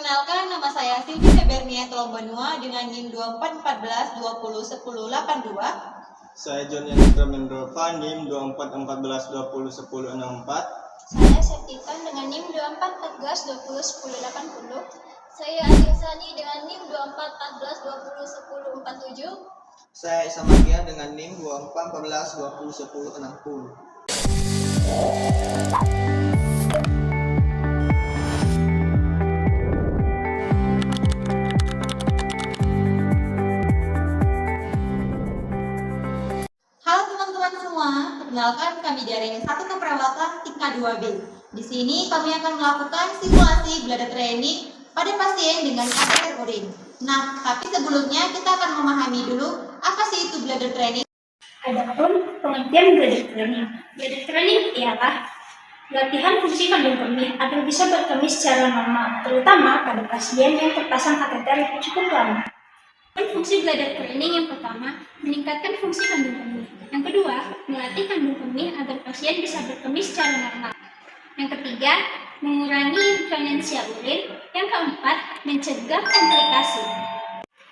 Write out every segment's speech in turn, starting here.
Perkenalkan, nama saya Silvi Febernia Tolombanua dengan NIM 2414 20 10 82. Saya John Yanitra Mendrova, NIM 2414 20 10 64. Saya Septikan dengan NIM 2414 20 10 80. Saya Adinsani dengan NIM 2414 20 10 47. Saya Isa Magia dengan NIM 2414 20 10 60. Halo teman-teman semua, perkenalkan kami dari S1 Keperawatan tingkat 2B. Di sini kami akan melakukan simulasi bladder training pada pasien dengan kateter urin. Nah, tapi sebelumnya kita akan memahami dulu apa sih itu bladder training. Adapun pengertian bladder training. Bladder training ialah latihan fungsi kandung kemih agar bisa berkemih secara normal, terutama pada pasien yang terpasang kateter yang cukup lama. Fungsi bladder training yang pertama, meningkatkan fungsi kandung kemih. Yang kedua, melatih kandung kemih agar pasien bisa berkemih secara normal. Yang ketiga, mengurangi inkontinensia urin. Yang keempat, mencegah komplikasi.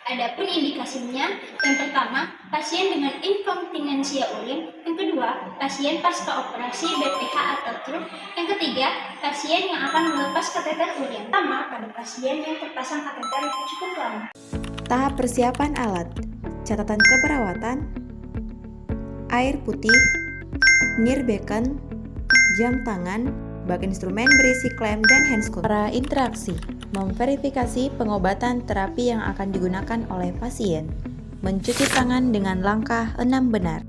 Adapun indikasinya, yang pertama, pasien dengan inkontinensia urin. Yang kedua, pasien pasca operasi BPH atau TRUP. Yang ketiga, pasien yang akan melepas kateter urin. Pertama, pada pasien yang terpasang kateter yang cukup lama. Tahap persiapan alat, catatan keperawatan, air putih, nirbeken, jam tangan, bak instrumen berisi klem dan handscoot. Para interaksi, memverifikasi pengobatan terapi yang akan digunakan oleh pasien, mencuci tangan dengan langkah 6 benar,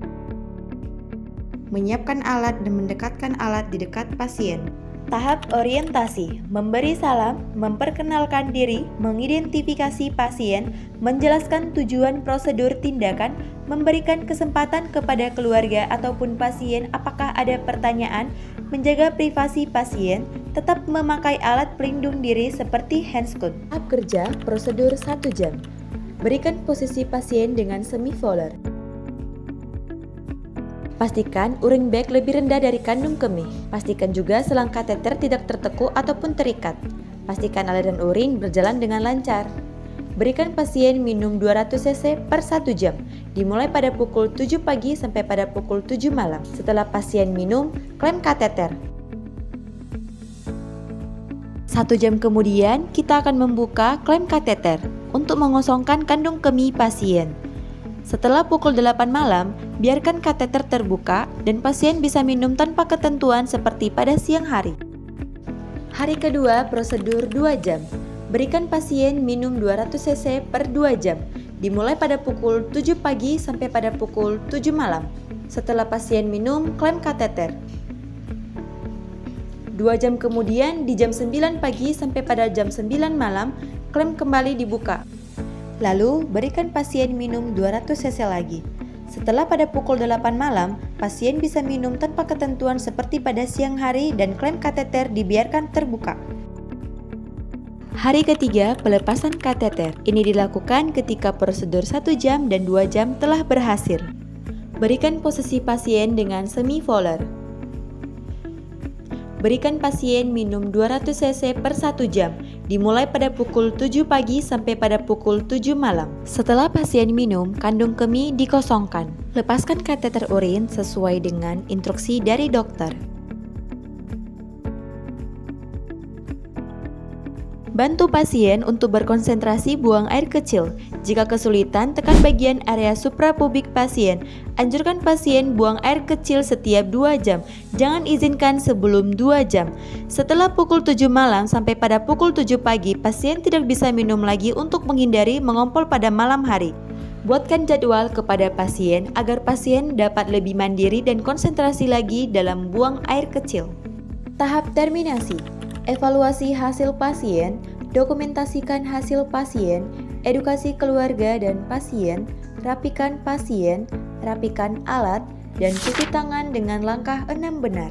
menyiapkan alat dan mendekatkan alat di dekat pasien. Tahap orientasi, memberi salam, memperkenalkan diri, mengidentifikasi pasien, menjelaskan tujuan prosedur tindakan, memberikan kesempatan kepada keluarga ataupun pasien apakah ada pertanyaan, menjaga privasi pasien, tetap memakai alat pelindung diri seperti handscoot. Tahap kerja, prosedur 1 jam. Berikan posisi pasien dengan semi-volar. Pastikan urin bag lebih rendah dari kandung kemih. Pastikan juga selang kateter tidak tertekuk ataupun terikat. Pastikan aliran urin berjalan dengan lancar. Berikan pasien minum 200 cc per 1 jam, dimulai pada pukul 7 pagi sampai pada pukul 7 malam. Setelah pasien minum, klem kateter. 1 jam kemudian, kita akan membuka klem kateter untuk mengosongkan kandung kemih pasien. Setelah pukul 8 malam, biarkan kateter terbuka dan pasien bisa minum tanpa ketentuan seperti pada siang hari. Hari kedua, prosedur 2 jam. Berikan pasien minum 200 cc per 2 jam, dimulai pada pukul 7 pagi sampai pada pukul 7 malam. Setelah pasien minum, klem kateter. 2 jam kemudian, di jam 9 pagi sampai pada jam 9 malam, klem kembali dibuka. Lalu, berikan pasien minum 200 cc lagi. Setelah pada pukul 8 malam, pasien bisa minum tanpa ketentuan seperti pada siang hari dan klem kateter dibiarkan terbuka. Hari ketiga, pelepasan kateter. Ini dilakukan ketika prosedur 1 jam dan 2 jam telah berhasil. Berikan posisi pasien dengan semi-volar. Berikan pasien minum 200 cc per 1 jam, dimulai pada pukul 7 pagi sampai pada pukul 7 malam. Setelah pasien minum, kandung kemih dikosongkan. Lepaskan kateter urin sesuai dengan instruksi dari dokter. Bantu pasien untuk berkonsentrasi buang air kecil. Jika kesulitan, tekan bagian area suprapubik pasien. Anjurkan pasien buang air kecil setiap 2 jam. Jangan izinkan sebelum 2 jam. Setelah pukul 7 malam sampai pada pukul 7 pagi, pasien tidak bisa minum lagi untuk menghindari mengompol pada malam hari. Buatkan jadwal kepada pasien agar pasien dapat lebih mandiri dan konsentrasi lagi dalam buang air kecil. Tahap terminasi. Evaluasi hasil pasien, dokumentasikan hasil pasien, edukasi keluarga dan pasien, rapikan alat, dan cuci tangan dengan langkah 6 benar.